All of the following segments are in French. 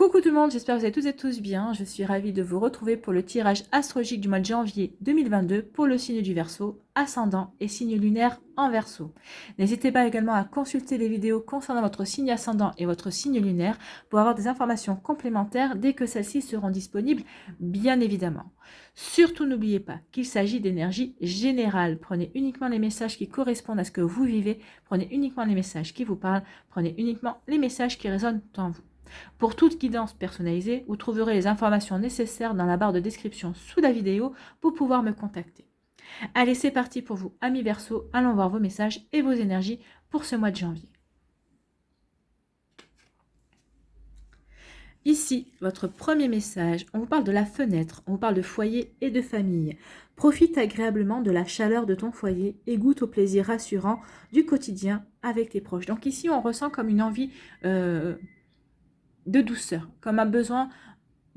Coucou tout le monde, j'espère que vous allez toutes et tous bien. Je suis ravie de vous retrouver pour le tirage astrologique du mois de janvier 2022 pour le signe du Verseau, ascendant et signe lunaire en Verseau. N'hésitez pas également à consulter les vidéos concernant votre signe ascendant et votre signe lunaire pour avoir des informations complémentaires dès que celles-ci seront disponibles, bien évidemment. Surtout n'oubliez pas qu'il s'agit d'énergie générale. Prenez uniquement les messages qui correspondent à ce que vous vivez, prenez uniquement les messages qui vous parlent, prenez uniquement les messages qui résonnent en vous. Pour toute guidance personnalisée, vous trouverez les informations nécessaires dans la barre de description sous la vidéo pour pouvoir me contacter. Allez, c'est parti pour vous, amis Verseau. Allons voir vos messages et vos énergies pour ce mois de janvier. Ici, votre premier message, on vous parle de la fenêtre, on vous parle de foyer et de famille. Profite agréablement de la chaleur de ton foyer et goûte au plaisir rassurant du quotidien avec tes proches. Donc ici, on ressent comme une envie de douceur, comme un besoin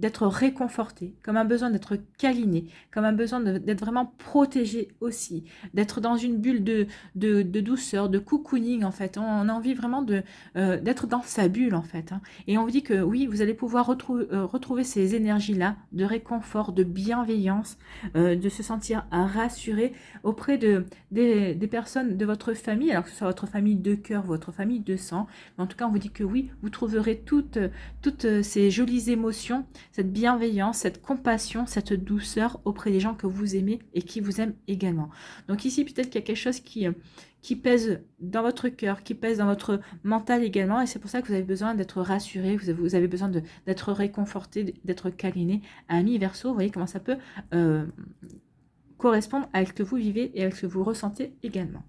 d'être réconforté, comme un besoin d'être câliné, comme un besoin d'être vraiment protégé aussi, d'être dans une bulle de douceur, de cocooning en fait. On a envie vraiment d'être dans sa bulle en fait. Et on vous dit que oui, vous allez pouvoir retrouver ces énergies-là de réconfort, de bienveillance, de se sentir rassuré auprès des personnes de votre famille, alors que ce soit votre famille de cœur, votre famille de sang. Mais en tout cas, on vous dit que oui, vous trouverez toutes ces jolies émotions, cette bienveillance, cette compassion, cette douceur auprès des gens que vous aimez et qui vous aiment également. Donc ici, peut-être qu'il y a quelque chose qui pèse dans votre cœur, qui pèse dans votre mental également, et c'est pour ça que vous avez besoin d'être rassuré, vous avez besoin d'être réconforté, d'être câliné. Ami Verseau, vous voyez comment ça peut correspondre avec ce que vous vivez et avec ce que vous ressentez également.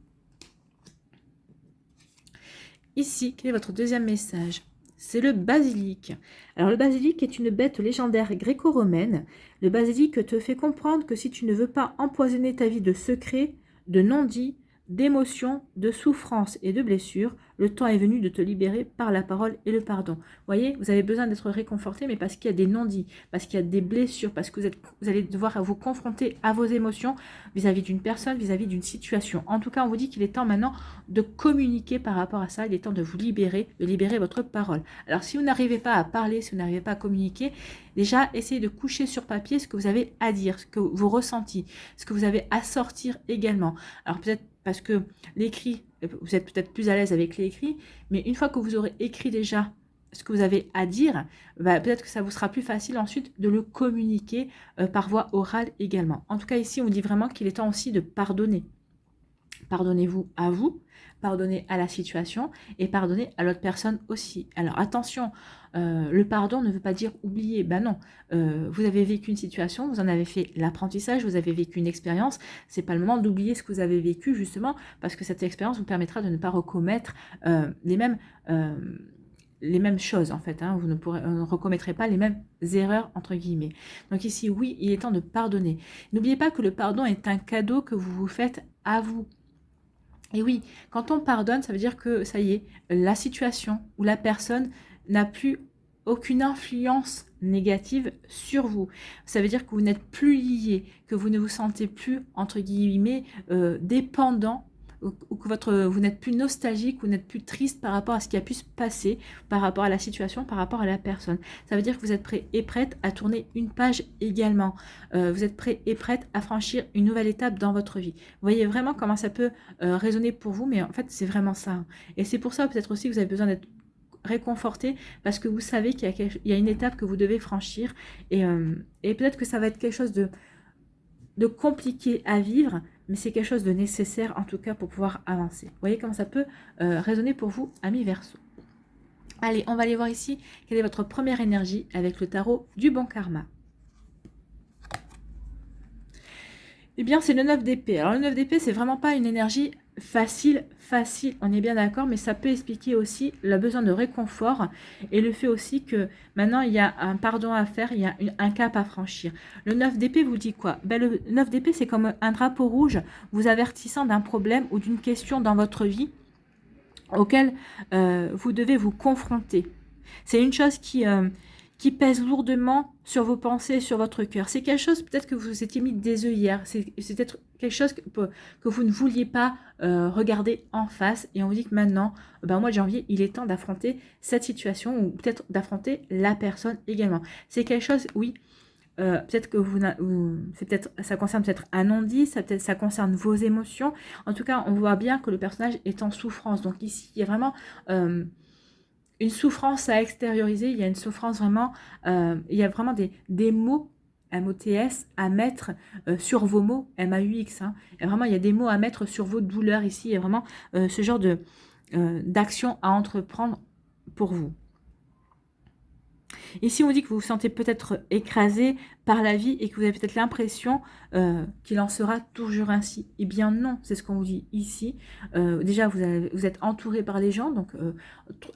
Ici, quel est votre deuxième message ? C'est le basilic. Alors le basilic est une bête légendaire gréco-romaine. Le basilic te fait comprendre que si tu ne veux pas empoisonner ta vie de secrets, de non-dits, d'émotions, de souffrances et de blessures, le temps est venu de te libérer par la parole et le pardon. Vous voyez, vous avez besoin d'être réconforté, mais parce qu'il y a des non-dits, parce qu'il y a des blessures, parce que vous allez devoir vous confronter à vos émotions vis-à-vis d'une personne, vis-à-vis d'une situation. En tout cas, on vous dit qu'il est temps maintenant de communiquer par rapport à ça, il est temps de vous libérer, de libérer votre parole. Alors, si vous n'arrivez pas à parler, si vous n'arrivez pas à communiquer, déjà, essayez de coucher sur papier ce que vous avez à dire, ce que vous ressentez, ce que vous avez à sortir également. Alors, peut-être parce que l'écrit, vous êtes peut-être plus à l'aise avec l'écrit, mais une fois que vous aurez écrit déjà ce que vous avez à dire, peut-être que ça vous sera plus facile ensuite de le communiquer par voie orale également. En tout cas, ici, on dit vraiment qu'il est temps aussi de pardonner. Pardonnez-vous à vous, pardonnez à la situation et pardonnez à l'autre personne aussi. Alors attention, le pardon ne veut pas dire oublier. Ben non, vous avez vécu une situation, vous en avez fait l'apprentissage, vous avez vécu une expérience. C'est pas le moment d'oublier ce que vous avez vécu justement parce que cette expérience vous permettra de ne pas recommettre les mêmes choses en fait. Vous ne recommettrez pas les mêmes erreurs entre guillemets. Donc ici, oui, il est temps de pardonner. N'oubliez pas que le pardon est un cadeau que vous vous faites à vous. Et oui, quand on pardonne, ça veut dire que ça y est, la situation ou la personne n'a plus aucune influence négative sur vous. Ça veut dire que vous n'êtes plus lié, que vous ne vous sentez plus, entre guillemets, dépendant, ou que vous n'êtes plus nostalgique, vous n'êtes plus triste par rapport à ce qui a pu se passer, par rapport à la situation, par rapport à la personne. Ça veut dire que vous êtes prêt et prête à tourner une page également. Vous êtes prêt et prête à franchir une nouvelle étape dans votre vie. Vous voyez vraiment comment ça peut résonner pour vous, mais en fait, c'est vraiment ça. Et c'est pour ça peut-être aussi que vous avez besoin d'être réconforté parce que vous savez qu'il y a une étape que vous devez franchir et peut-être que ça va être quelque chose de compliqué à vivre, mais c'est quelque chose de nécessaire en tout cas pour pouvoir avancer. Vous voyez comment ça peut résonner pour vous, amis Verseau. Allez, on va aller voir ici quelle est votre première énergie avec le tarot du bon karma. Eh bien, c'est le 9 d'épée. Alors, le 9 d'épée, c'est vraiment pas une énergie facile, on est bien d'accord, mais ça peut expliquer aussi le besoin de réconfort et le fait aussi que maintenant, il y a un pardon à faire, il y a un cap à franchir. Le 9 d'épée vous dit quoi? Le 9 d'épée, c'est comme un drapeau rouge vous avertissant d'un problème ou d'une question dans votre vie auquel vous devez vous confronter. C'est une chose qui qui pèse lourdement sur vos pensées, sur votre cœur. C'est quelque chose peut-être que vous étiez mis des œillères. C'est peut-être quelque chose que vous ne vouliez pas regarder en face. Et on vous dit que maintenant, au mois de janvier, il est temps d'affronter cette situation ou peut-être d'affronter la personne également. C'est quelque chose, oui, peut-être que ça concerne peut-être un non-dit, ça concerne vos émotions. En tout cas, on voit bien que le personnage est en souffrance. Donc ici, il y a vraiment une souffrance à extérioriser. Il y a une souffrance vraiment, il y a vraiment des mots, MOTS, à mettre sur vos mots, MAUX. Hein. Et vraiment, il y a des mots à mettre sur vos douleurs ici. Il y a vraiment ce genre d'action à entreprendre pour vous. Ici, on dit que vous vous sentez peut-être écrasé par la vie et que vous avez peut-être l'impression qu'il en sera toujours ainsi. Eh bien non, c'est ce qu'on vous dit ici. Déjà, vous êtes entouré par les gens, donc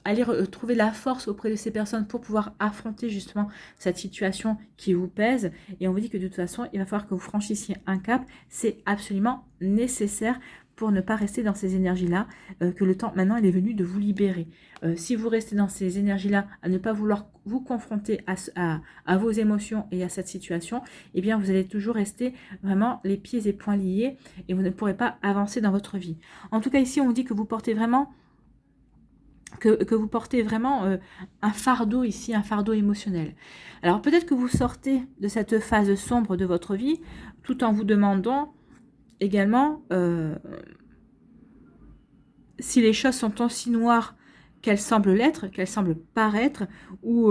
allez trouver la force auprès de ces personnes pour pouvoir affronter justement cette situation qui vous pèse. Et on vous dit que de toute façon, il va falloir que vous franchissiez un cap. C'est absolument nécessaire pour ne pas rester dans ces énergies-là, que le temps maintenant il est venu de vous libérer. Si vous restez dans ces énergies-là, à ne pas vouloir vous confronter à vos émotions et à cette situation, eh bien vous allez toujours rester vraiment les pieds et poings liés et vous ne pourrez pas avancer dans votre vie. En tout cas ici on vous dit que vous portez vraiment un fardeau ici, un fardeau émotionnel. Alors peut-être que vous sortez de cette phase sombre de votre vie tout en vous demandant également si les choses sont aussi noires qu'elles semblent l'être, qu'elles semblent paraître, ou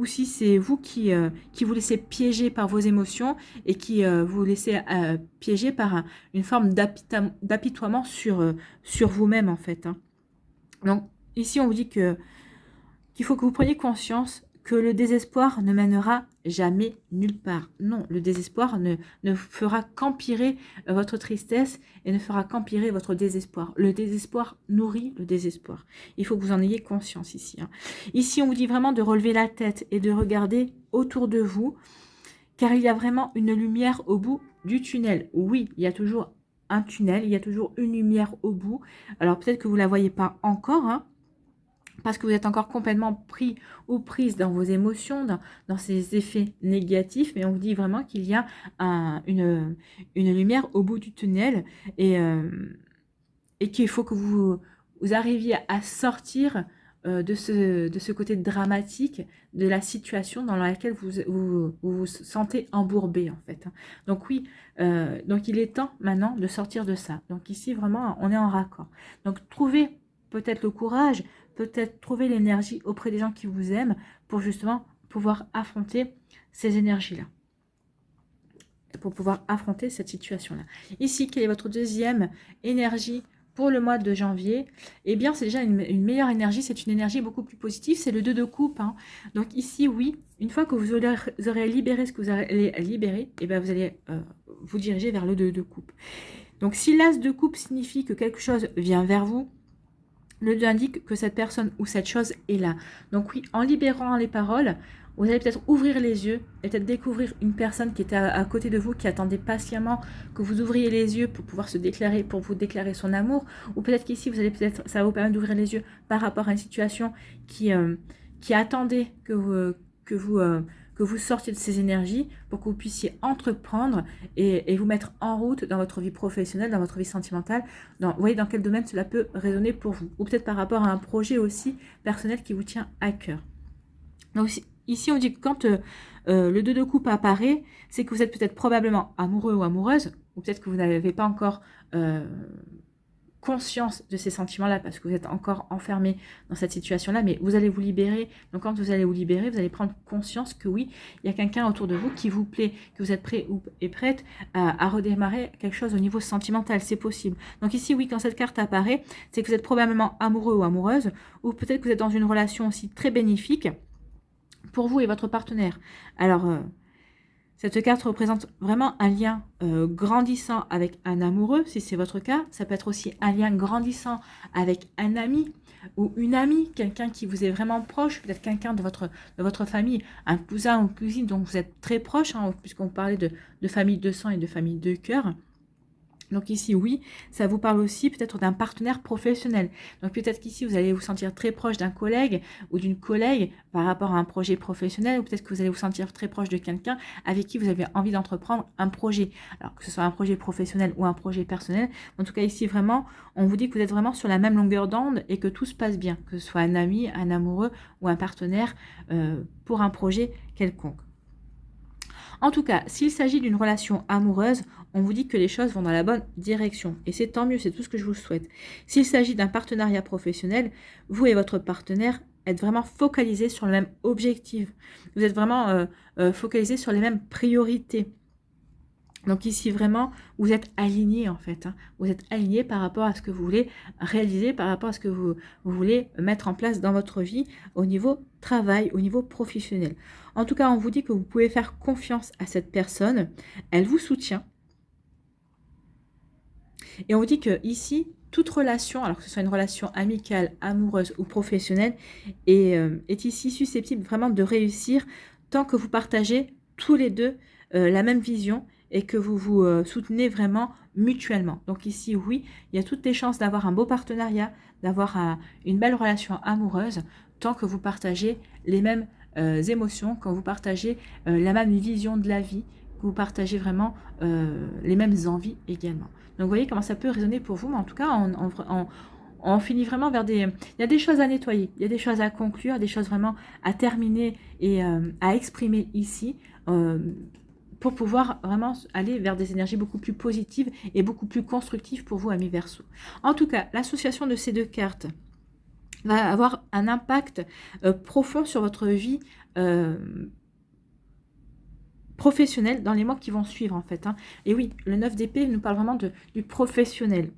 si c'est vous qui vous laissez piéger par vos émotions et qui vous laissez piéger par une forme d'apitoiement sur vous-même en fait. Hein. Donc ici on vous dit qu'il faut que vous preniez conscience que le désespoir ne mènera jamais nulle part. Non, le désespoir ne fera qu'empirer votre tristesse et ne fera qu'empirer votre désespoir. Le désespoir nourrit le désespoir. Il faut que vous en ayez conscience ici. Hein. Ici, on vous dit vraiment de relever la tête et de regarder autour de vous, car il y a vraiment une lumière au bout du tunnel. Oui, il y a toujours un tunnel, il y a toujours une lumière au bout. Alors peut-être que vous ne la voyez pas encore, hein, parce que vous êtes encore complètement pris ou prise dans vos émotions, dans ces effets négatifs, mais on vous dit vraiment qu'il y a une lumière au bout du tunnel et qu'il faut que vous arriviez à sortir de ce côté dramatique de la situation dans laquelle vous sentez embourbé en fait. Donc oui, donc il est temps maintenant de sortir de ça. Donc ici vraiment on est en raccord. Donc trouvez peut-être le courage, peut-être trouver l'énergie auprès des gens qui vous aiment pour justement pouvoir affronter ces énergies-là. Pour pouvoir affronter cette situation-là. Ici, quelle est votre deuxième énergie pour le mois de janvier? Eh bien, c'est déjà une meilleure énergie, c'est une énergie beaucoup plus positive, c'est le 2 de coupe. Hein. Donc ici, oui, une fois que vous aurez libéré ce que vous allez libérer, eh bien, vous allez vous diriger vers le 2 de coupe. Donc si l'as de coupe signifie que quelque chose vient vers vous, le 2 indique que cette personne ou cette chose est là. Donc oui, en libérant les paroles, vous allez peut-être ouvrir les yeux et peut-être découvrir une personne qui était à côté de vous, qui attendait patiemment que vous ouvriez les yeux pour pouvoir se déclarer, pour vous déclarer son amour. Ou peut-être qu'ici, ça va vous permettre d'ouvrir les yeux par rapport à une situation qui attendait que vous sortiez de ces énergies pour que vous puissiez entreprendre et vous mettre en route dans votre vie professionnelle, dans votre vie sentimentale. Vous voyez dans quel domaine cela peut résonner pour vous. Ou peut-être par rapport à un projet aussi personnel qui vous tient à cœur. Donc ici, on dit que quand le 2 de coupe apparaît, c'est que vous êtes peut-être probablement amoureux ou amoureuse, ou peut-être que vous n'avez pas encore conscience de ces sentiments-là parce que vous êtes encore enfermé dans cette situation-là, mais vous allez vous libérer. Donc quand vous allez vous libérer, vous allez prendre conscience que oui, il y a quelqu'un autour de vous qui vous plaît, que vous êtes prêt et prête à redémarrer quelque chose au niveau sentimental, c'est possible. Donc ici, oui, quand cette carte apparaît, c'est que vous êtes probablement amoureux ou amoureuse, ou peut-être que vous êtes dans une relation aussi très bénéfique pour vous et votre partenaire. Alors, cette carte représente vraiment un lien grandissant avec un amoureux, si c'est votre cas. Ça peut être aussi un lien grandissant avec un ami ou une amie, quelqu'un qui vous est vraiment proche, peut-être quelqu'un de votre famille, un cousin ou cousine dont vous êtes très proche, hein, puisqu'on parlait de famille de sang et de famille de cœur. Donc ici, oui, ça vous parle aussi peut-être d'un partenaire professionnel. Donc peut-être qu'ici, vous allez vous sentir très proche d'un collègue ou d'une collègue par rapport à un projet professionnel, ou peut-être que vous allez vous sentir très proche de quelqu'un avec qui vous avez envie d'entreprendre un projet. Alors que ce soit un projet professionnel ou un projet personnel. En tout cas, ici, vraiment, on vous dit que vous êtes vraiment sur la même longueur d'onde et que tout se passe bien, que ce soit un ami, un amoureux ou un partenaire pour un projet quelconque. En tout cas, s'il s'agit d'une relation amoureuse, on vous dit que les choses vont dans la bonne direction. Et c'est tant mieux, c'est tout ce que je vous souhaite. S'il s'agit d'un partenariat professionnel, vous et votre partenaire êtes vraiment focalisés sur le même objectif. Vous êtes vraiment focalisés sur les mêmes priorités. Donc ici, vraiment, vous êtes alignés en fait. Vous êtes alignés par rapport à ce que vous voulez réaliser, par rapport à ce que vous voulez mettre en place dans votre vie au niveau travail, au niveau professionnel. En tout cas, on vous dit que vous pouvez faire confiance à cette personne. Elle vous soutient. Et on vous dit que ici, toute relation, alors que ce soit une relation amicale, amoureuse ou professionnelle, est ici susceptible vraiment de réussir tant que vous partagez tous les deux la même vision et que vous vous soutenez vraiment mutuellement. Donc ici, oui, il y a toutes les chances d'avoir un beau partenariat, d'avoir une belle relation amoureuse, tant que vous partagez les mêmes émotions, quand vous partagez la même vision de la vie, que vous partagez vraiment les mêmes envies également. Donc vous voyez comment ça peut résonner pour vous, mais en tout cas, on finit vraiment vers des... Il y a des choses à nettoyer, il y a des choses à conclure, des choses vraiment à terminer et à exprimer ici pour pouvoir vraiment aller vers des énergies beaucoup plus positives et beaucoup plus constructives pour vous, amis Verseau. En tout cas, l'association de ces deux cartes va avoir un impact profond sur votre vie professionnelle dans les mois qui vont suivre en fait. Et oui, le 9 d'épée nous parle vraiment du professionnel.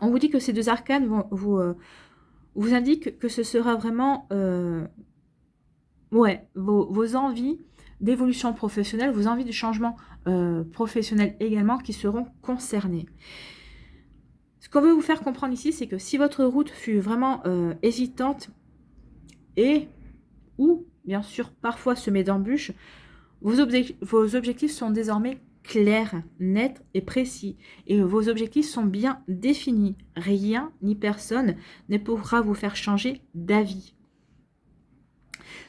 On vous dit que ces deux arcanes vous indiquent que ce sera vraiment vos envies d'évolution professionnelle, vos envies de changement professionnel également qui seront concernées. Ce qu'on veut vous faire comprendre ici, c'est que si votre route fut vraiment hésitante ou bien sûr parfois semée d'embûches, vos objectifs sont désormais clairs, nets et précis. Et vos objectifs sont bien définis. Rien ni personne ne pourra vous faire changer d'avis.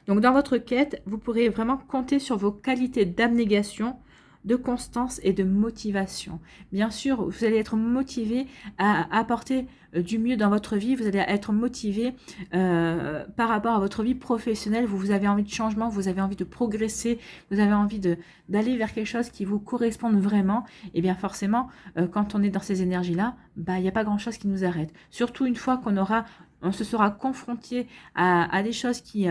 Donc dans votre quête, vous pourrez vraiment compter sur vos qualités d'abnégation, de constance et de motivation. Bien sûr, vous allez être motivé à apporter du mieux dans votre vie, vous allez être motivé par rapport à votre vie professionnelle, vous avez envie de changement, vous avez envie de progresser, vous avez envie d'aller vers quelque chose qui vous corresponde vraiment, et bien forcément, quand on est dans ces énergies-là, il n'y a pas grand-chose qui nous arrête. Surtout une fois on se sera confronté à des choses qui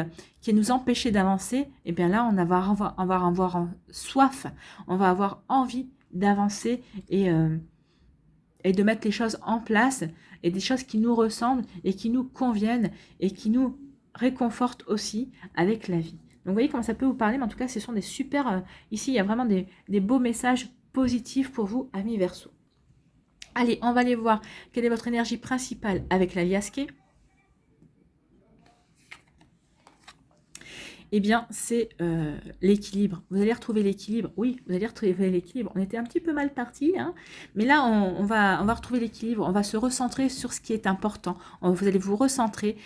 nous empêchaient d'avancer, et bien là, on va avoir soif, on va avoir envie d'avancer et de mettre les choses en place, et des choses qui nous ressemblent et qui nous conviennent et qui nous réconfortent aussi avec la vie. Donc vous voyez comment ça peut vous parler, mais en tout cas, ce sont des super... ici, il y a vraiment des beaux messages positifs pour vous, amis Verseau. Allez, on va aller voir quelle est votre énergie principale avec la Liasque. Eh bien, c'est l'équilibre. Vous allez retrouver l'équilibre. Oui, vous allez retrouver l'équilibre. On était un petit peu mal parti, mais là, on va retrouver l'équilibre. On va se recentrer sur ce qui est important. Vous allez vous recentrer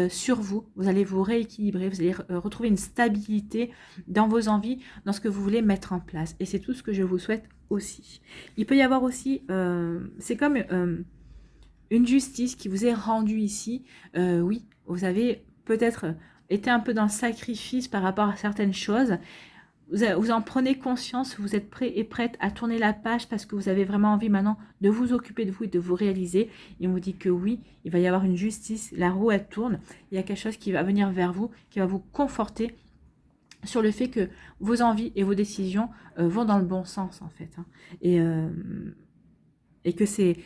sur vous. Vous allez vous rééquilibrer. Vous allez retrouver une stabilité dans vos envies, dans ce que vous voulez mettre en place. Et c'est tout ce que je vous souhaite aussi. Il peut y avoir aussi, c'est comme une justice qui vous est rendue ici. Oui, vous avez peut-être été un peu dans le sacrifice par rapport à certaines choses. Vous en prenez conscience, vous êtes prêt et prête à tourner la page parce que vous avez vraiment envie maintenant de vous occuper de vous et de vous réaliser. Et on vous dit que oui, il va y avoir une justice, la roue elle tourne, il y a quelque chose qui va venir vers vous, qui va vous conforter sur le fait que vos envies et vos décisions vont dans le bon sens en fait. Et que c'est...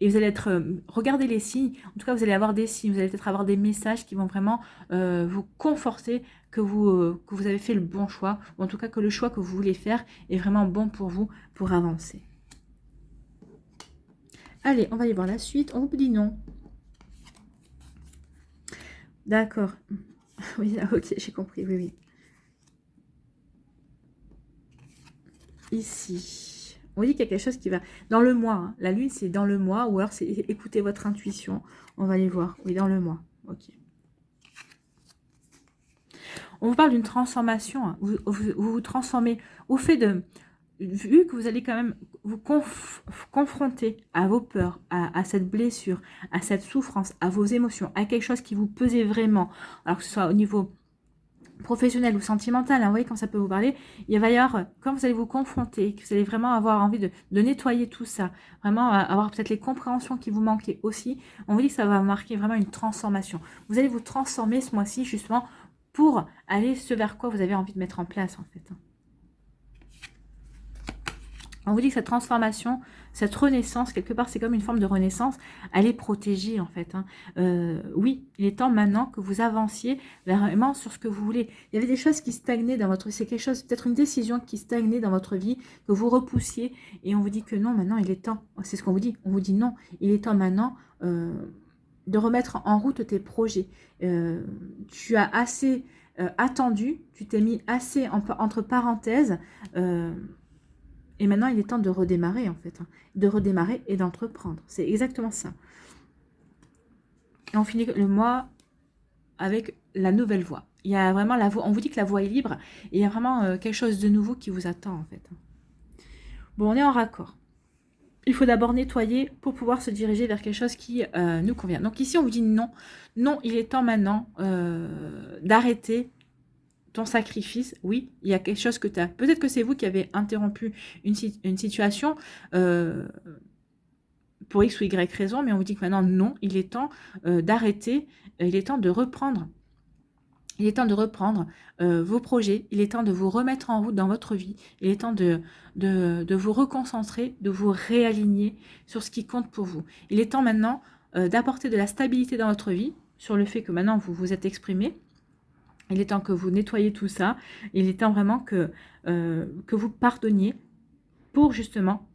Et vous allez être... regardez les signes. En tout cas, vous allez avoir des signes. Vous allez peut-être avoir des messages qui vont vraiment vous conforter que vous avez fait le bon choix. Ou en tout cas, que le choix que vous voulez faire est vraiment bon pour vous pour avancer. Allez, on va aller voir la suite. On vous dit non. D'accord. Oui, ok, j'ai compris. Oui, oui. Ici. On dit qu'il y a quelque chose qui va... Dans le mois, hein. La lune, c'est dans le mois, ou alors c'est écouter votre intuition. On va aller voir. Oui, dans le mois. Ok. On vous parle d'une transformation. Hein. Vous transformez au fait de... Vu que vous allez quand même vous confronter à vos peurs, à cette blessure, à cette souffrance, à vos émotions, à quelque chose qui vous pesait vraiment, alors que ce soit au niveau professionnel ou sentimental, hein, vous voyez quand ça peut vous parler, il va y avoir, quand vous allez vous confronter, que vous allez vraiment avoir envie de nettoyer tout ça, vraiment avoir peut-être les compréhensions qui vous manquaient aussi, on vous dit que ça va marquer vraiment une transformation. Vous allez vous transformer ce mois-ci justement pour aller ce vers quoi vous avez envie de mettre en place en fait. On vous dit que cette transformation, cette renaissance, quelque part, c'est comme une forme de renaissance, elle est protégée, en fait. Hein. Oui, il est temps maintenant que vous avanciez vraiment sur ce que vous voulez. Il y avait des choses qui stagnaient dans votre vie, c'est quelque chose, peut-être une décision qui stagnait dans votre vie, que vous repoussiez, et on vous dit que non, maintenant, il est temps. C'est ce qu'on vous dit. On vous dit non, il est temps maintenant de remettre en route tes projets. Tu as assez attendu, tu t'es mis assez entre parenthèses, et maintenant, il est temps de redémarrer, en fait. Hein. De redémarrer et d'entreprendre. C'est exactement ça. Et on finit le mois avec la nouvelle voie. Il y a vraiment la voie. On vous dit que la voie est libre. Et il y a vraiment quelque chose de nouveau qui vous attend, en fait. Bon, on est en raccord. Il faut d'abord nettoyer pour pouvoir se diriger vers quelque chose qui nous convient. Donc ici, on vous dit non. Non, il est temps maintenant d'arrêter ton sacrifice, oui, il y a quelque chose que tu as... Peut-être que c'est vous qui avez interrompu une situation pour X ou Y raison, mais on vous dit que maintenant, non, il est temps d'arrêter, il est temps de reprendre. Il est temps de reprendre vos projets, il est temps de vous remettre en route dans votre vie, il est temps de vous reconcentrer, de vous réaligner sur ce qui compte pour vous. Il est temps maintenant d'apporter de la stabilité dans votre vie, sur le fait que maintenant vous vous êtes exprimé. Il est temps que vous nettoyiez tout ça. Il est temps vraiment que vous pardonniez pour justement,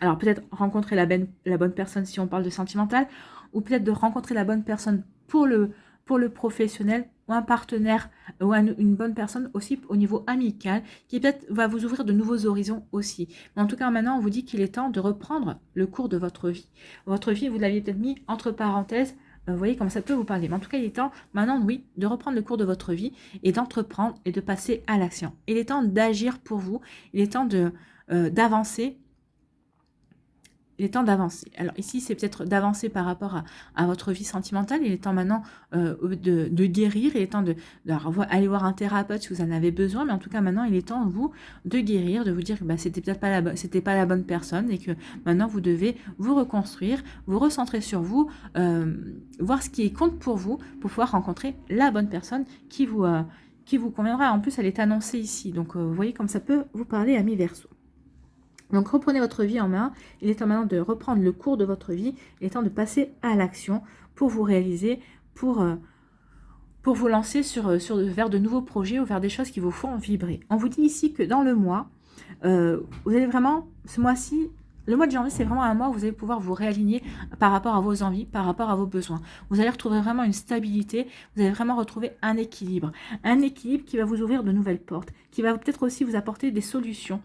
alors peut-être rencontrer la bonne personne si on parle de sentimental, ou peut-être de rencontrer la bonne personne pour le professionnel, ou un partenaire, ou une bonne personne aussi au niveau amical, qui peut-être va vous ouvrir de nouveaux horizons aussi. Mais en tout cas, maintenant, on vous dit qu'il est temps de reprendre le cours de votre vie. Votre vie, vous l'aviez peut-être mis entre parenthèses. Vous voyez comment ça peut vous parler. Mais en tout cas, il est temps maintenant, oui, de reprendre le cours de votre vie et d'entreprendre et de passer à l'action. Il est temps d'agir pour vous. Il est temps d'avancer. Il est temps d'avancer. Alors ici, c'est peut-être d'avancer par rapport à votre vie sentimentale. Il est temps maintenant de guérir. Il est temps d'aller voir un thérapeute si vous en avez besoin. Mais en tout cas, maintenant, il est temps, vous, de guérir, de vous dire que bah, c'était peut-être pas la bonne personne et que maintenant, vous devez vous reconstruire, vous recentrer sur vous, voir ce qui compte pour vous pour pouvoir rencontrer la bonne personne qui vous conviendra. En plus, elle est annoncée ici. Donc, vous voyez comme ça peut vous parler, amis Verseau. Donc, reprenez votre vie en main. Il est temps maintenant de reprendre le cours de votre vie. Il est temps de passer à l'action pour vous réaliser, pour vous lancer vers de nouveaux projets ou vers des choses qui vous font vibrer. On vous dit ici que dans le mois, vous allez vraiment, ce mois-ci, le mois de janvier, c'est vraiment un mois où vous allez pouvoir vous réaligner par rapport à vos envies, par rapport à vos besoins. Vous allez retrouver vraiment une stabilité, vous allez vraiment retrouver un équilibre qui va vous ouvrir de nouvelles portes, qui va peut-être aussi vous apporter des solutions.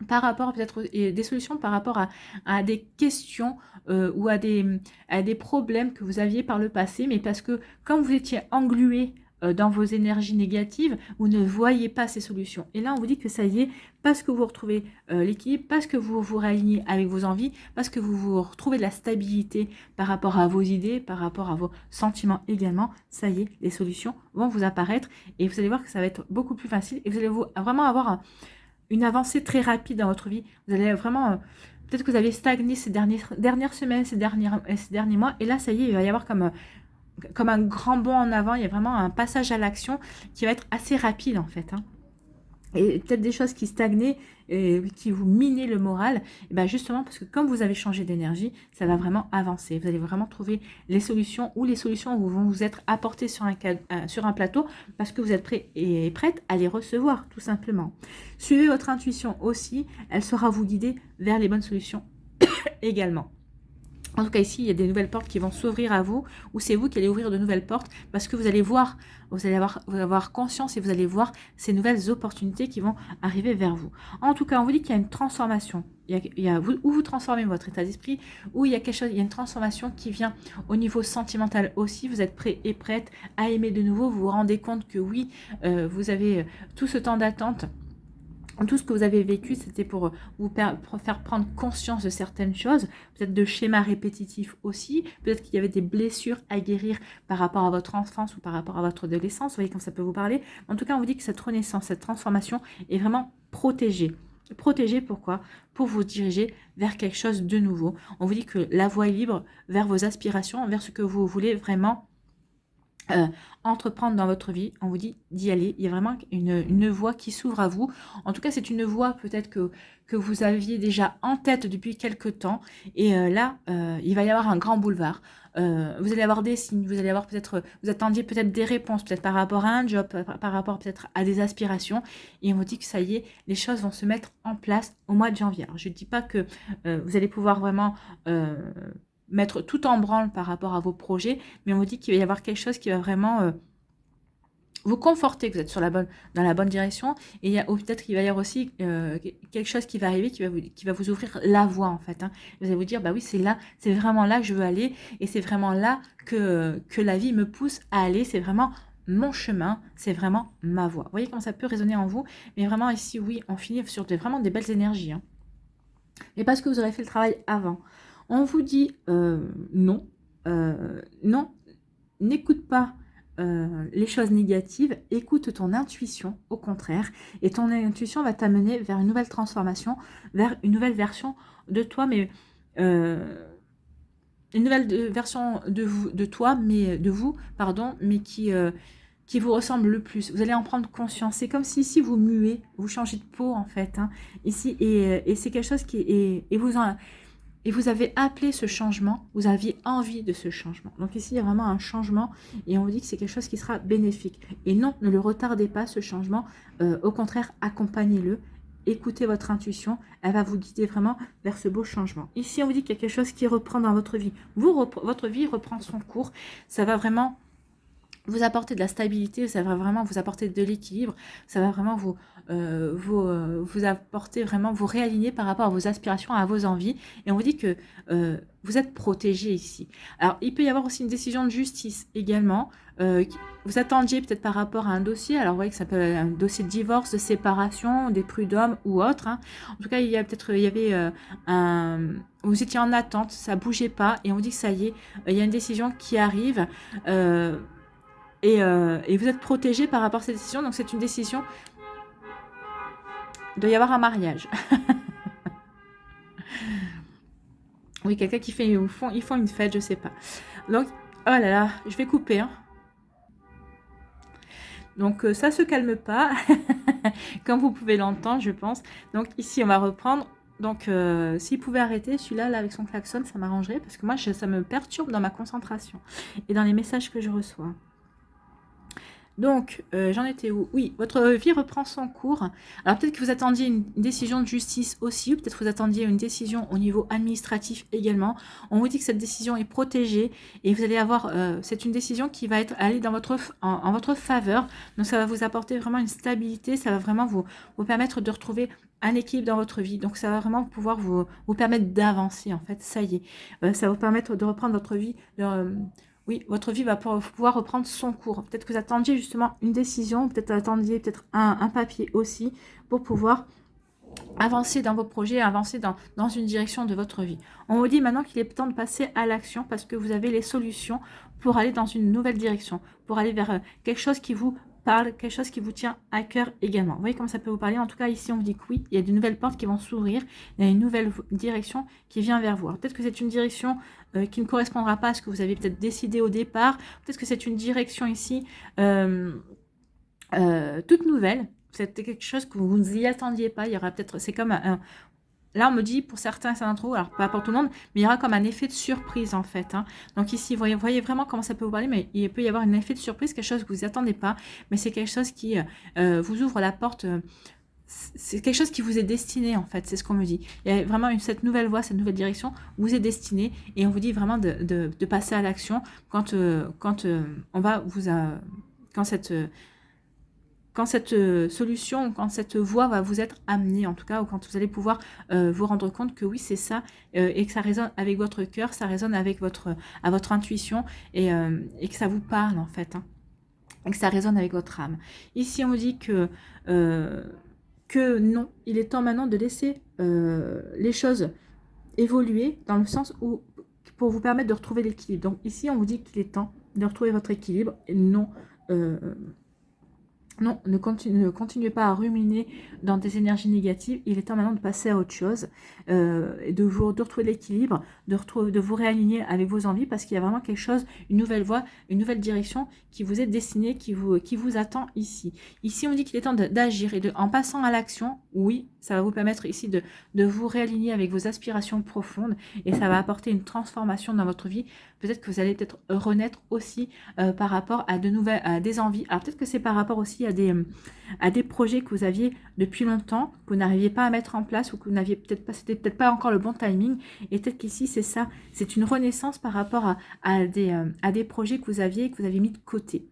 Par rapport peut-être des solutions par rapport à des questions ou à des problèmes que vous aviez par le passé, mais parce que comme vous étiez englué dans vos énergies négatives, vous ne voyez pas ces solutions. Et là, on vous dit que ça y est, parce que vous retrouvez l'équilibre, parce que vous vous réalignez avec vos envies, parce que vous retrouvez de la stabilité par rapport à vos idées, par rapport à vos sentiments également, ça y est, les solutions vont vous apparaître et vous allez voir que ça va être beaucoup plus facile et vous allez vraiment avoir une avancée très rapide dans votre vie. Vous allez vraiment... peut-être que vous avez stagné ces dernières semaines, ces derniers mois. Et là, ça y est, il va y avoir comme un grand bond en avant. Il y a vraiment un passage à l'action qui va être assez rapide, en fait. Hein. Et peut-être des choses qui stagnaient, qui vous minaient le moral. Et bien justement, parce que comme vous avez changé d'énergie, ça va vraiment avancer. Vous allez vraiment trouver les solutions ou les solutions vont vous être apportées sur un plateau parce que vous êtes prêt et prête à les recevoir, tout simplement. Suivez votre intuition aussi. Elle saura vous guider vers les bonnes solutions également. En tout cas, ici, il y a des nouvelles portes qui vont s'ouvrir à vous, ou c'est vous qui allez ouvrir de nouvelles portes, parce que vous allez voir, vous allez avoir conscience et vous allez voir ces nouvelles opportunités qui vont arriver vers vous. En tout cas, on vous dit qu'il y a une transformation. Où vous transformez votre état d'esprit, où il y a quelque chose, il y a une transformation qui vient au niveau sentimental aussi. Vous êtes prêt et prête à aimer de nouveau. Vous vous rendez compte que oui, vous avez tout ce temps d'attente. Tout ce que vous avez vécu, c'était pour pour faire prendre conscience de certaines choses, peut-être de schémas répétitifs aussi, peut-être qu'il y avait des blessures à guérir par rapport à votre enfance ou par rapport à votre adolescence, vous voyez comme ça peut vous parler. En tout cas, on vous dit que cette renaissance, cette transformation est vraiment protégée. Protégée, pourquoi? Pour vous diriger vers quelque chose de nouveau. On vous dit que la voie est libre vers vos aspirations, vers ce que vous voulez vraiment entreprendre dans votre vie. On vous dit d'y aller. Il y a vraiment une voie qui s'ouvre à vous. En tout cas, c'est une voie peut-être que vous aviez déjà en tête depuis quelques temps. Et là, il va y avoir un grand boulevard. Vous allez avoir des signes, vous allez avoir peut-être, vous attendiez peut-être des réponses, peut-être par rapport à un job, par rapport peut-être à des aspirations. Et on vous dit que ça y est, les choses vont se mettre en place au mois de janvier. Alors, je ne dis pas que vous allez pouvoir vraiment mettre tout en branle par rapport à vos projets, mais on vous dit qu'il va y avoir quelque chose qui va vraiment vous conforter, que vous êtes dans la bonne direction, et ou peut-être qu'il va y avoir aussi quelque chose qui va arriver, qui va vous ouvrir la voie en fait. Hein. Vous allez vous dire, bah oui, c'est vraiment là que je veux aller, et c'est vraiment là que la vie me pousse à aller, c'est vraiment mon chemin, c'est vraiment ma voie. Vous voyez comment ça peut résonner en vous, mais vraiment ici, oui, on finit sur vraiment des belles énergies. Hein. Et parce que vous aurez fait le travail avant. On vous dit non, non, n'écoute pas les choses négatives, écoute ton intuition, au contraire, et ton intuition va t'amener vers une nouvelle transformation, vers une nouvelle version de toi, mais une nouvelle version de toi, mais de vous, pardon, mais qui vous ressemble le plus. Vous allez en prendre conscience. C'est comme si ici vous muez, vous changez de peau en fait, hein, ici, et c'est quelque chose qui est, et vous avez appelé ce changement, vous aviez envie de ce changement. Donc ici, il y a vraiment un changement et on vous dit que c'est quelque chose qui sera bénéfique. Et non, ne le retardez pas, ce changement. Au contraire, accompagnez-le. Écoutez votre intuition, elle va vous guider vraiment vers ce beau changement. Ici, on vous dit qu'il y a quelque chose qui reprend dans votre vie. Votre vie reprend son cours. Ça va vraiment vous apporter de la stabilité, ça va vraiment vous apporter de l'équilibre, ça va vraiment vous apporter vraiment, vous réaligner par rapport à vos aspirations, à vos envies. Et on vous dit que vous êtes protégé ici. Alors, il peut y avoir aussi une décision de justice également. Vous attendiez peut-être par rapport à un dossier. Alors, vous voyez que ça peut être un dossier de divorce, de séparation, des prud'hommes ou autre. Hein. En tout cas, il y avait vous étiez en attente, ça bougeait pas. Et on vous dit que ça y est, il y a une décision qui arrive. Et vous êtes protégé par rapport à cette décision. Donc, c'est une décision. Il doit y avoir un mariage. Oui, quelqu'un qui fait... Ils font une fête, je sais pas. Donc, oh là là, je vais couper. Hein. Donc, ça se calme pas. Comme vous pouvez l'entendre, je pense. Donc, ici, on va reprendre. Donc, s'il pouvait arrêter, celui-là, là, avec son klaxon, ça m'arrangerait. Parce que moi, ça me perturbe dans ma concentration. Et dans les messages que je reçois. Donc, j'en étais où? Oui, votre vie reprend son cours. Alors, peut-être que vous attendiez une décision de justice aussi, ou peut-être que vous attendiez une décision au niveau administratif également. On vous dit que cette décision est protégée et vous allez avoir... c'est une décision qui va aller dans en votre faveur. Donc, ça va vous apporter vraiment une stabilité. Ça va vraiment vous permettre de retrouver un équilibre dans votre vie. Donc, ça va vraiment pouvoir vous permettre d'avancer, en fait. Ça y est. Ça va vous permettre de reprendre votre vie... oui, votre vie va pouvoir reprendre son cours. Peut-être que vous attendiez justement une décision, peut-être attendiez un papier aussi pour pouvoir avancer dans vos projets, avancer dans une direction de votre vie. On vous dit maintenant qu'il est temps de passer à l'action parce que vous avez les solutions pour aller dans une nouvelle direction, pour aller vers quelque chose qui vous parle, quelque chose qui vous tient à cœur également. Vous voyez comment ça peut vous parler? En tout cas, ici, on vous dit que oui, il y a de nouvelles portes qui vont s'ouvrir, il y a une nouvelle direction qui vient vers vous. Peut-être que c'est une direction qui ne correspondra pas à ce que vous avez peut-être décidé au départ. Peut-être que c'est une direction ici toute nouvelle. C'est quelque chose que vous n'y attendiez pas. Il y aura peut-être, c'est comme là, on me dit, pour certains d'entre vous, alors pas pour tout le monde, mais il y aura comme un effet de surprise, en fait. Hein. Donc ici, vous voyez vraiment comment ça peut vous parler, mais il peut y avoir un effet de surprise, quelque chose que vous n'y attendez pas, mais c'est quelque chose qui vous ouvre la porte c'est quelque chose qui vous est destiné en fait, c'est ce qu'on me dit. Il y a vraiment cette nouvelle voie, cette nouvelle direction vous est destinée et on vous dit vraiment de passer à l'action quand, on va vous... quand cette solution, quand cette voie va vous être amenée en tout cas, ou quand vous allez pouvoir vous rendre compte que oui c'est ça, et que ça résonne avec votre cœur, ça résonne avec votre intuition, et que ça vous parle en fait, hein, et que ça résonne avec votre âme. Ici on me dit que non, il est temps maintenant de laisser les choses évoluer dans le sens où, pour vous permettre de retrouver l'équilibre. Donc ici on vous dit qu'il est temps de retrouver votre équilibre, et non... non, ne continuez pas à ruminer dans des énergies négatives. Il est temps maintenant de passer à autre chose, de retrouver l'équilibre, de vous réaligner avec vos envies, parce qu'il y a vraiment quelque chose, une nouvelle voie, une nouvelle direction qui vous est destinée, qui vous attend ici. Ici, on dit qu'il est temps d'agir, et en passant à l'action, oui, ça va vous permettre ici de vous réaligner avec vos aspirations profondes, et ça va apporter une transformation dans votre vie. Peut-être que vous allez peut-être renaître aussi par rapport à des envies. Alors peut-être que c'est par rapport aussi à des projets que vous aviez depuis longtemps, que vous n'arriviez pas à mettre en place, ou que vous n'aviez peut-être pas, c'était peut-être pas encore le bon timing. Et peut-être qu'ici c'est ça, c'est une renaissance par rapport à des projets que vous aviez mis de côté.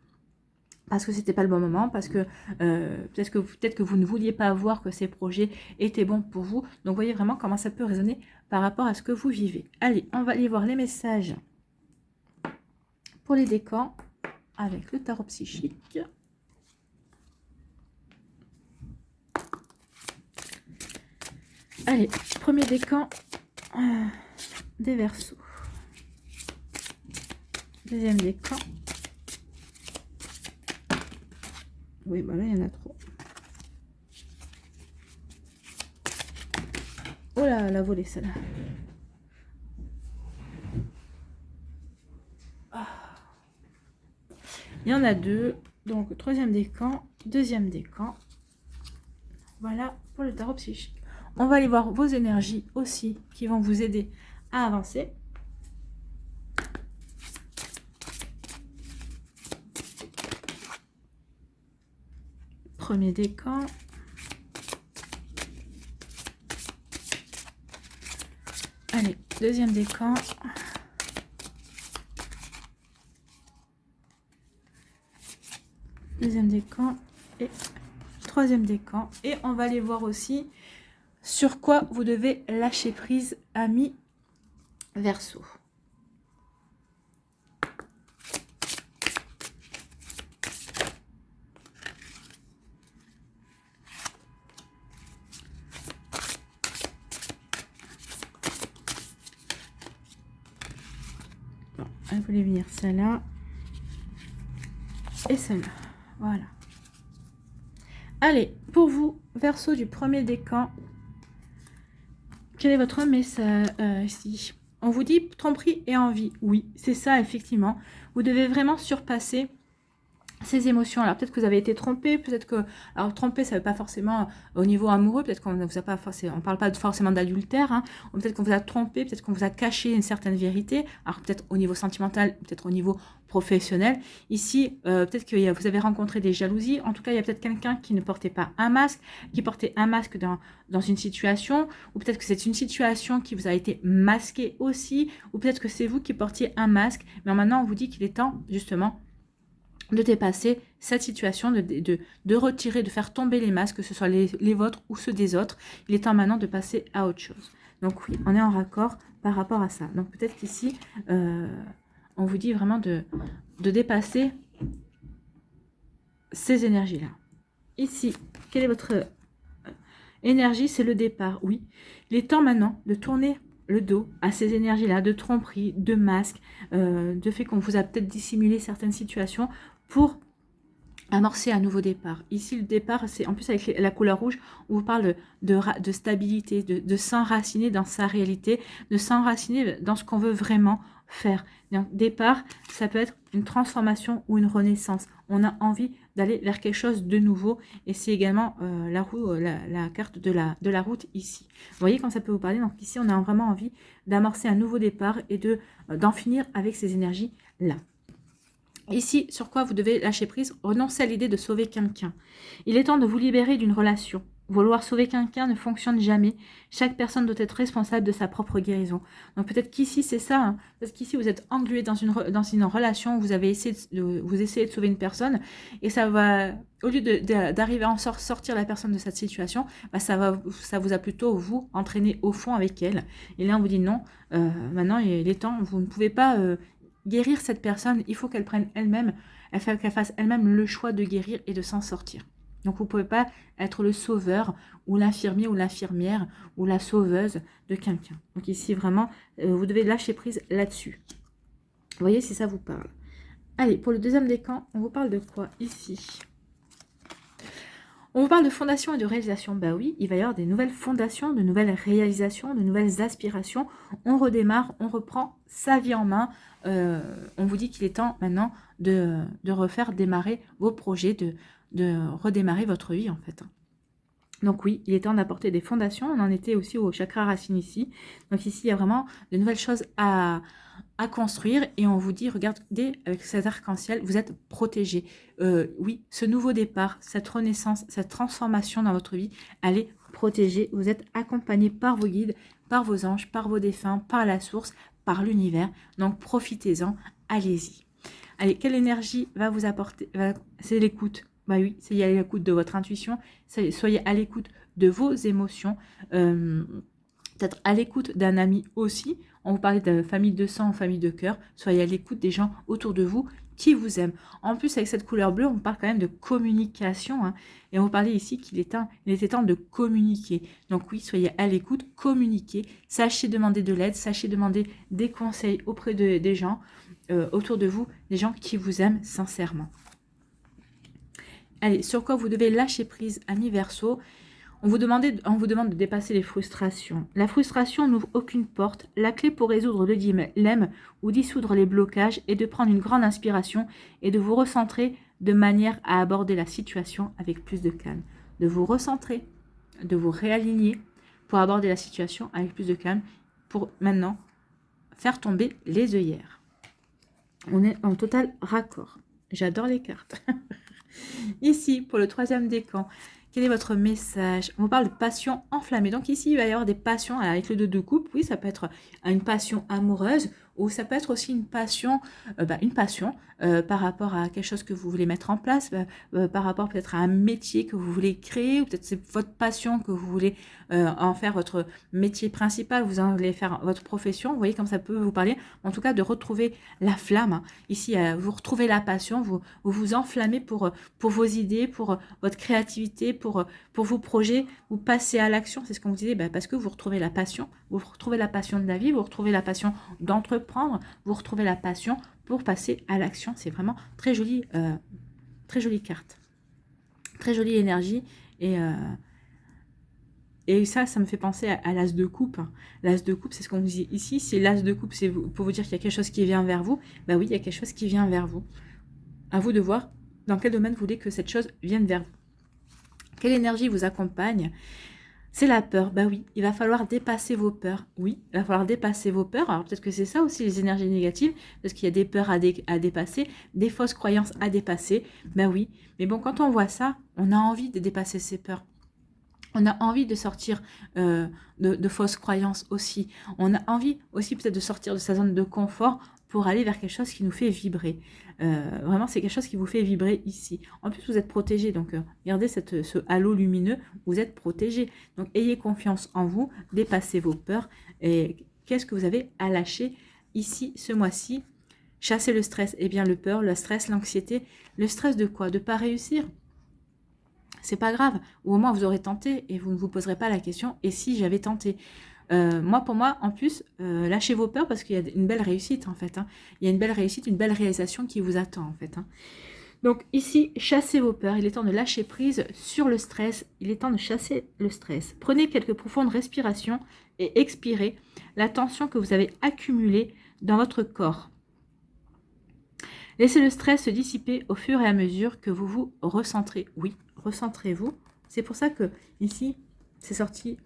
Parce que c'était pas le bon moment, parce que peut-être que vous ne vouliez pas voir que ces projets étaient bons pour vous. Donc voyez vraiment comment ça peut résonner par rapport à ce que vous vivez. Allez, on va aller voir les messages pour les décans avec le tarot psychique. Allez, premier décan des Verseaux. Deuxième décan. Oui, bah là, il y en a trop. Oh là, la volée, celle-là. Il y en a deux. Donc, troisième décan, deuxième décan. Voilà pour le tarot psychique. On va aller voir vos énergies aussi qui vont vous aider à avancer. Premier décan. Allez, deuxième décan. Deuxième décan et troisième décan. Et on va aller voir aussi sur quoi vous devez lâcher prise, amis Verseau. Bon, elle voulait venir celle-là et celle-là. Voilà. Allez, pour vous, Verseau du premier décan, quel est votre message ici? On vous dit tromperie et envie. Oui, c'est ça, effectivement. Vous devez vraiment surpasser ces émotions. Alors peut-être que vous avez été trompé, peut-être que... Alors trompé, ça ne veut pas forcément au niveau amoureux, peut-être qu'on ne vous a pas forcément... On parle pas forcément d'adultère, hein. Peut-être qu'on vous a trompé, peut-être qu'on vous a caché une certaine vérité. Alors peut-être au niveau sentimental, peut-être au niveau professionnel. Ici, peut-être que vous avez rencontré des jalousies. En tout cas, il y a peut-être quelqu'un qui ne portait pas un masque, qui portait un masque dans une situation, ou peut-être que c'est une situation qui vous a été masquée aussi, ou peut-être que c'est vous qui portiez un masque. Mais maintenant, on vous dit qu'il est temps, justement, de dépasser cette situation, de retirer, de faire tomber les masques, que ce soit les vôtres ou ceux des autres. Il est temps maintenant de passer à autre chose. Donc oui, on est en raccord par rapport à ça. Donc peut-être qu'ici, on vous dit vraiment de dépasser ces énergies-là. Ici, quelle est votre énergie? C'est le départ, oui. Il est temps maintenant de tourner le dos à ces énergies-là, de tromperie, de masque, de fait qu'on vous a peut-être dissimulé certaines situations pour amorcer un nouveau départ. Ici, le départ, c'est en plus avec la couleur rouge, on vous parle de stabilité, de s'enraciner dans sa réalité, de s'enraciner dans ce qu'on veut vraiment faire. Donc, départ, ça peut être une transformation ou une renaissance. On a envie d'aller vers quelque chose de nouveau, et c'est également la carte de la route ici. Vous voyez quand ça peut vous parler. Donc ici, on a vraiment envie d'amorcer un nouveau départ et d'en finir avec ces énergies-là. Ici, sur quoi vous devez lâcher prise, renoncer à l'idée de sauver quelqu'un. Il est temps de vous libérer d'une relation. vouloir sauver quelqu'un ne fonctionne jamais. Chaque personne doit être responsable de sa propre guérison. Donc peut-être qu'ici c'est ça, hein, parce qu'ici vous êtes englué dans une relation où vous avez essayé vous essayez de sauver une personne et ça va, au lieu d'arriver à en sortir la personne de cette situation, bah ça vous a plutôt vous entraîné au fond avec elle. Et là on vous dit non, maintenant il est temps, vous ne pouvez pas guérir cette personne, il faut qu'elle prenne elle-même, qu'elle fasse elle-même le choix de guérir et de s'en sortir. Donc vous ne pouvez pas être le sauveur ou l'infirmier ou l'infirmière ou la sauveuse de quelqu'un. Donc ici vraiment, vous devez lâcher prise là-dessus. Vous voyez si ça vous parle. Allez, pour le deuxième décan, on vous parle de quoi ici? On vous parle de fondation et de réalisation. Bah oui, il va y avoir des nouvelles fondations, de nouvelles réalisations, de nouvelles aspirations. On redémarre, on reprend sa vie en main. On vous dit qu'il est temps maintenant de refaire démarrer vos projets, de redémarrer votre vie en fait. Donc oui, il est temps d'apporter des fondations. On en était aussi au chakra racine ici. Donc ici, il y a vraiment de nouvelles choses à construire. Et on vous dit, regardez, avec cet arc-en-ciel, vous êtes protégé. Oui, ce nouveau départ, cette renaissance, cette transformation dans votre vie, elle est protégée. Vous êtes accompagné par vos guides, par vos anges, par vos défunts, par la source, par l'univers. Donc profitez-en, allez-y. Allez, quelle énergie va vous apporter? C'est l'écoute. Bah oui, soyez à l'écoute de votre intuition, soyez à l'écoute de vos émotions, peut-être à l'écoute d'un ami aussi. On vous parlait de famille de sang ou famille de cœur. Soyez à l'écoute des gens autour de vous qui vous aiment. En plus, avec cette couleur bleue, on parle quand même de communication. Hein, et on vous parlait ici qu'il était temps de communiquer. Donc oui, soyez à l'écoute, communiquez. Sachez demander de l'aide, sachez demander des conseils auprès des gens autour de vous, des gens qui vous aiment sincèrement. Allez, sur quoi vous devez lâcher prise, amis Verseau. On vous demande de dépasser les frustrations. La frustration n'ouvre aucune porte. La clé pour résoudre le dilemme ou dissoudre les blocages est de prendre une grande inspiration et de vous recentrer de manière à aborder la situation avec plus de calme. De vous recentrer, de vous réaligner pour aborder la situation avec plus de calme, pour maintenant faire tomber les œillères. On est en total raccord. J'adore les cartes. Ici, pour le troisième décan, quel est votre message? On vous parle de passion enflammée. Donc ici, il va y avoir des passions avec le 2 de coupe. Oui, ça peut être une passion amoureuse ou ça peut être aussi une passion, par rapport à quelque chose que vous voulez mettre en place, par rapport peut-être à un métier que vous voulez créer, ou peut-être c'est votre passion que vous voulez en faire votre métier principal, vous en voulez faire votre profession. Vous voyez comme ça peut vous parler. En tout cas, de retrouver la flamme. Hein. Ici, vous retrouvez la passion, vous enflammez pour vos idées, pour votre créativité, pour vos projets, vous passez à l'action. C'est ce qu'on vous disait, parce que vous retrouvez la passion de la vie, vous retrouvez la passion d'entreprendre, vous retrouvez la passion pour passer à l'action. C'est vraiment très jolie carte, très jolie énergie et ça me fait penser à l'as de coupe. L'as de coupe, c'est ce qu'on vous dit ici, c'est l'as de coupe, c'est pour vous dire qu'il y a quelque chose qui vient vers vous. Bah oui, il y a quelque chose qui vient vers vous. À vous de voir dans quel domaine vous voulez que cette chose vienne vers vous. Quelle énergie vous accompagne? C'est la peur. Bah oui, il va falloir dépasser vos peurs. Oui, il va falloir dépasser vos peurs. Alors peut-être que c'est ça aussi les énergies négatives, parce qu'il y a des peurs à dépasser, des fausses croyances à dépasser. Bah oui, mais bon, quand on voit ça, on a envie de dépasser ses peurs. On a envie de sortir de fausses croyances aussi. On a envie aussi peut-être de sortir de sa zone de confort pour aller vers quelque chose qui nous fait vibrer. Vraiment, c'est quelque chose qui vous fait vibrer ici. En plus, vous êtes protégé. Donc, regardez ce halo lumineux. Vous êtes protégé. Donc, ayez confiance en vous. Dépassez vos peurs. Et qu'est-ce que vous avez à lâcher ici, ce mois-ci? Chassez le stress. Eh bien, le peur, le stress, l'anxiété. Le stress de quoi? De ne pas réussir? C'est pas grave, ou au moins vous aurez tenté et vous ne vous poserez pas la question, et si j'avais tenté? Pour moi, en plus, lâchez vos peurs parce qu'il y a une belle réussite en fait. Hein. Il y a une belle réussite, une belle réalisation qui vous attend en fait. Hein. Donc ici, chassez vos peurs, il est temps de lâcher prise sur le stress, il est temps de chasser le stress. Prenez quelques profondes respirations et expirez la tension que vous avez accumulée dans votre corps. Laissez le stress se dissiper au fur et à mesure que vous vous recentrez. Oui, recentrez-vous. C'est pour ça que ici, c'est sorti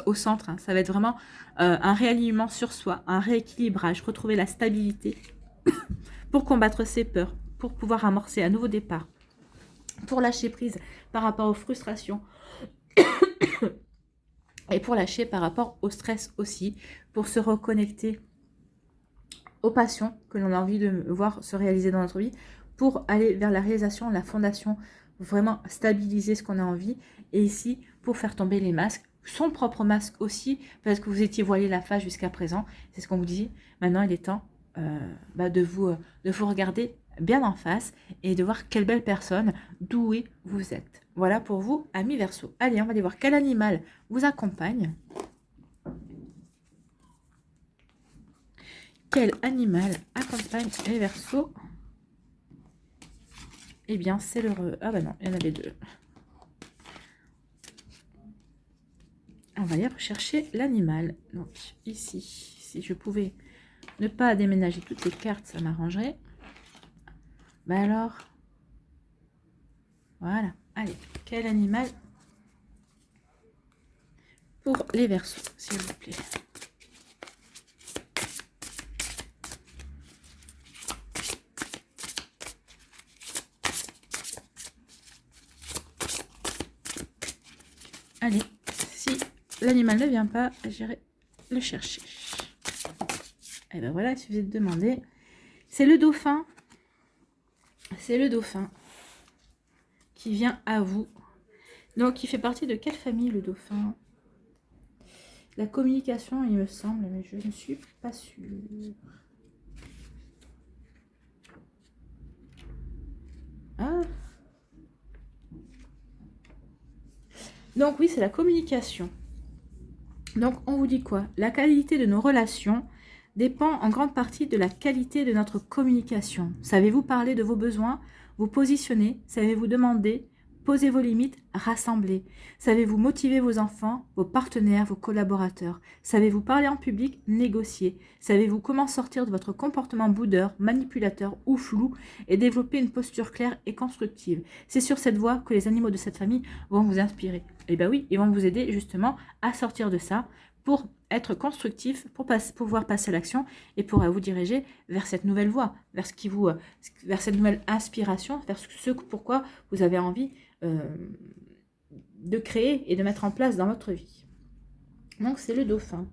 au centre. Hein. Ça va être vraiment un réalignement sur soi, un rééquilibrage, retrouver la stabilité pour combattre ses peurs, pour pouvoir amorcer un nouveau départ. pour lâcher prise par rapport aux frustrations et pour lâcher par rapport au stress aussi, pour se reconnecter aux passions que l'on a envie de voir se réaliser dans notre vie, pour aller vers la réalisation, la fondation, vraiment stabiliser ce qu'on a envie, et ici, pour faire tomber les masques, son propre masque aussi, parce que vous étiez voilé la face jusqu'à présent, c'est ce qu'on vous dit, maintenant il est temps de vous regarder bien en face, et de voir quelle belle personne, douée vous êtes. Voilà pour vous, amis Verseau. Allez, on va aller voir quel animal vous accompagne. Quel animal accompagne les Verseaux? Eh bien, c'est l'heureux. Ah bah non, il y en avait deux. On va aller rechercher l'animal. Donc, ici, si je pouvais ne pas déménager toutes les cartes, ça m'arrangerait. Bah alors, voilà. Allez, quel animal pour les Verseaux, s'il vous plaît? Allez, si l'animal ne vient pas, j'irai le chercher. Et ben voilà, il suffit de demander. C'est le dauphin. C'est le dauphin qui vient à vous. Donc, il fait partie de quelle famille, le dauphin? La communication, il me semble, mais je ne suis pas sûre. Ah. Donc oui, c'est la communication. Donc, on vous dit quoi? La qualité de nos relations dépend en grande partie de la qualité de notre communication. Savez-vous parler de vos besoins, vous positionner? Savez-vous demander, poser vos limites, rassembler? Savez-vous motiver vos enfants, vos partenaires, vos collaborateurs? Savez-vous parler en public, négocier? Savez-vous comment sortir de votre comportement boudeur, manipulateur ou flou et développer une posture claire et constructive? C'est sur cette voie que les animaux de cette famille vont vous inspirer. Et bien oui, ils vont vous aider justement à sortir de ça pour être constructif, pour pouvoir passer à l'action et pour vous diriger vers cette nouvelle voie, vers vers cette nouvelle inspiration, vers ce pourquoi vous avez envie de créer et de mettre en place dans votre vie. Donc c'est le dauphin.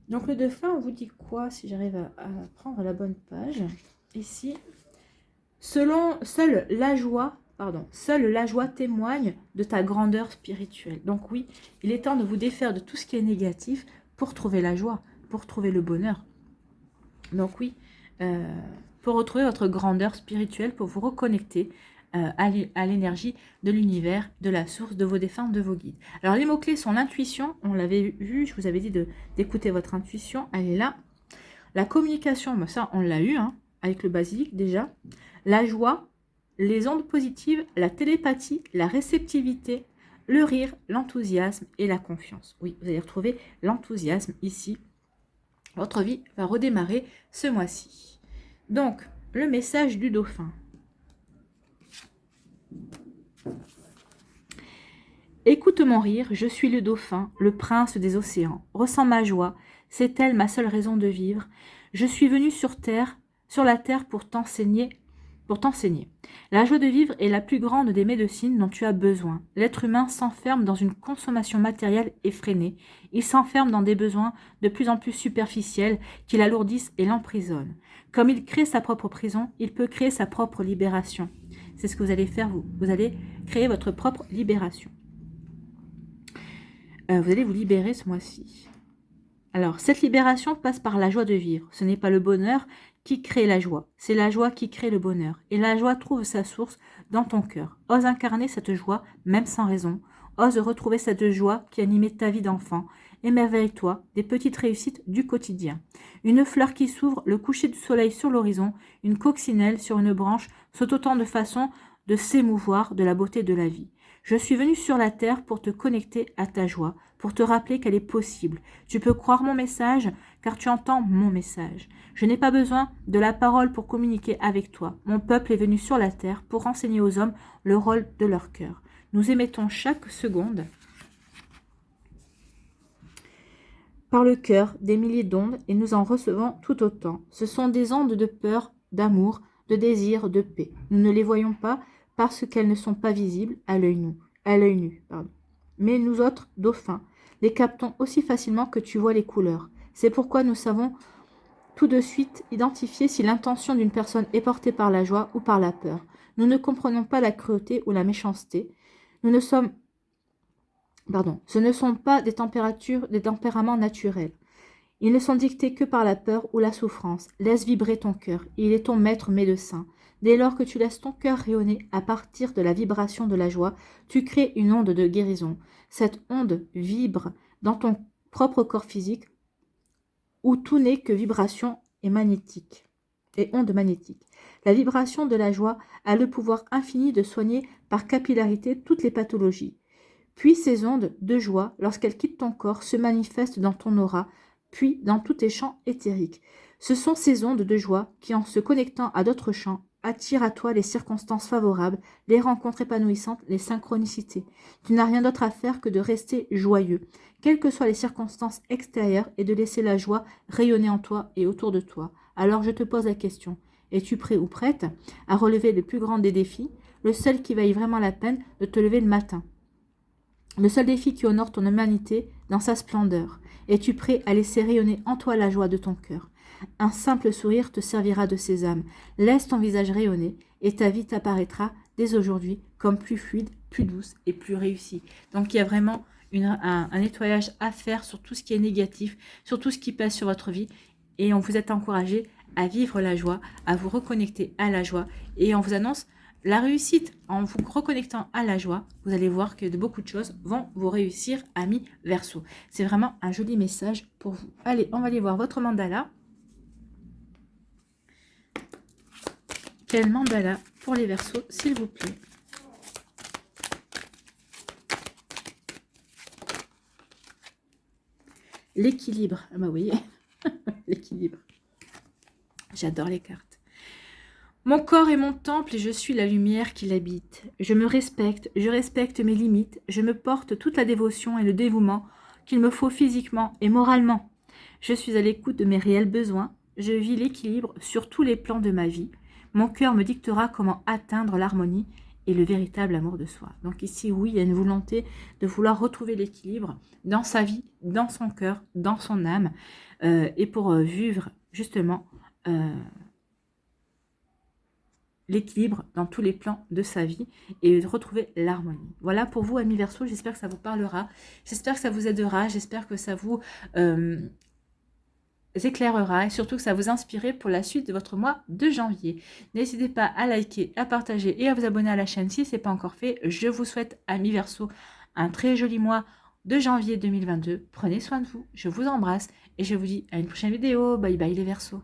Donc le dauphin, on vous dit quoi si j'arrive à prendre la bonne page? Ici, seule la joie témoigne de ta grandeur spirituelle. Donc oui, il est temps de vous défaire de tout ce qui est négatif pour trouver la joie, pour trouver le bonheur. Donc oui, pour retrouver votre grandeur spirituelle, pour vous reconnecter à l'énergie de l'univers, de la source, de vos défunts, de vos guides. Alors les mots-clés sont l'intuition, on l'avait vu, je vous avais dit d'écouter votre intuition, elle est là. La communication, ben ça on l'a eu, hein, avec le basilic déjà. La joie, les ondes positives, la télépathie, la réceptivité, le rire, l'enthousiasme et la confiance. Oui, vous allez retrouver l'enthousiasme ici. Votre vie va redémarrer ce mois-ci. Donc, le message du dauphin. Écoute mon rire, je suis le dauphin, le prince des océans. Ressens ma joie, c'est elle ma seule raison de vivre. Je suis venu sur la terre pour t'enseigner. La joie de vivre est la plus grande des médecines dont tu as besoin. L'être humain s'enferme dans une consommation matérielle effrénée. Il s'enferme dans des besoins de plus en plus superficiels qui l'alourdissent et l'emprisonnent. Comme il crée sa propre prison, il peut créer sa propre libération. C'est ce que vous allez faire, vous. Vous allez créer votre propre libération. Vous allez vous libérer ce mois-ci. Alors, cette libération passe par la joie de vivre. Ce n'est pas le bonheur qui crée la joie, c'est la joie qui crée le bonheur. Et la joie trouve sa source dans ton cœur. Ose incarner cette joie, même sans raison. Ose retrouver cette joie qui animait ta vie d'enfant. Émerveille-toi des petites réussites du quotidien. Une fleur qui s'ouvre, le coucher du soleil sur l'horizon, une coccinelle sur une branche, sont autant de façons de s'émouvoir de la beauté de la vie. Je suis venu sur la terre pour te connecter à ta joie, pour te rappeler qu'elle est possible. Tu peux croire mon message, car tu entends mon message. Je n'ai pas besoin de la parole pour communiquer avec toi. Mon peuple est venu sur la terre pour enseigner aux hommes le rôle de leur cœur. Nous émettons chaque seconde par le cœur des milliers d'ondes et nous en recevons tout autant. Ce sont des ondes de peur, d'amour, de désir, de paix. Nous ne les voyons pas parce qu'elles ne sont pas visibles à l'œil nu. Mais nous autres, dauphins, les captons aussi facilement que tu vois les couleurs. C'est pourquoi nous savons tout de suite identifier si l'intention d'une personne est portée par la joie ou par la peur. Nous ne comprenons pas la cruauté ou la méchanceté. Ce ne sont pas des tempéraments naturels. Ils ne sont dictés que par la peur ou la souffrance. Laisse vibrer ton cœur. Il est ton maître médecin. Dès lors que tu laisses ton cœur rayonner à partir de la vibration de la joie, tu crées une onde de guérison. Cette onde vibre dans ton propre corps physique où tout n'est que vibration et onde magnétique. La vibration de la joie a le pouvoir infini de soigner par capillarité toutes les pathologies. Puis ces ondes de joie, lorsqu'elles quittent ton corps, se manifestent dans ton aura, puis dans tous tes champs éthériques. Ce sont ces ondes de joie qui, en se connectant à d'autres champs, attirent à toi les circonstances favorables, les rencontres épanouissantes, les synchronicités. Tu n'as rien d'autre à faire que de rester joyeux, quelles que soient les circonstances extérieures, et de laisser la joie rayonner en toi et autour de toi. Alors je te pose la question, es-tu prêt ou prête à relever le plus grand des défis, le seul qui vaille vraiment la peine de te lever le matin? Le seul défi qui honore ton humanité dans sa splendeur. Es-tu prêt à laisser rayonner en toi la joie de ton cœur? Un simple sourire te servira de sésame. Laisse ton visage rayonner et ta vie t'apparaîtra dès aujourd'hui comme plus fluide, plus douce et plus réussie. Donc il y a vraiment un nettoyage à faire sur tout ce qui est négatif, sur tout ce qui pèse sur votre vie. Et on vous est encouragé à vivre la joie, à vous reconnecter à la joie. Et on vous annonce la réussite. En vous reconnectant à la joie, vous allez voir que de beaucoup de choses vont vous réussir, amis Verseau. C'est vraiment un joli message pour vous. Allez, on va aller voir votre mandala. Quel mandala pour les Verseaux, s'il vous plaît? L'équilibre. Ah bah oui, l'équilibre. J'adore les cartes. Mon corps est mon temple et je suis la lumière qui l'habite. Je me respecte, je respecte mes limites, je me porte toute la dévotion et le dévouement qu'il me faut physiquement et moralement. Je suis à l'écoute de mes réels besoins, je vis l'équilibre sur tous les plans de ma vie. Mon cœur me dictera comment atteindre l'harmonie et le véritable amour de soi. Donc ici, oui, il y a une volonté de vouloir retrouver l'équilibre dans sa vie, dans son cœur, dans son âme, et pour vivre justement l'équilibre dans tous les plans de sa vie et retrouver l'harmonie. Voilà pour vous, amis Verseau, j'espère que ça vous parlera, j'espère que ça vous aidera, j'espère que ça vous éclairera et surtout que ça vous inspirera pour la suite de votre mois de janvier. N'hésitez pas à liker, à partager et à vous abonner à la chaîne si ce n'est pas encore fait. Je vous souhaite, amis Verseau, un très joli mois de janvier 2022. Prenez soin de vous, je vous embrasse et je vous dis à une prochaine vidéo. Bye bye les Verseaux.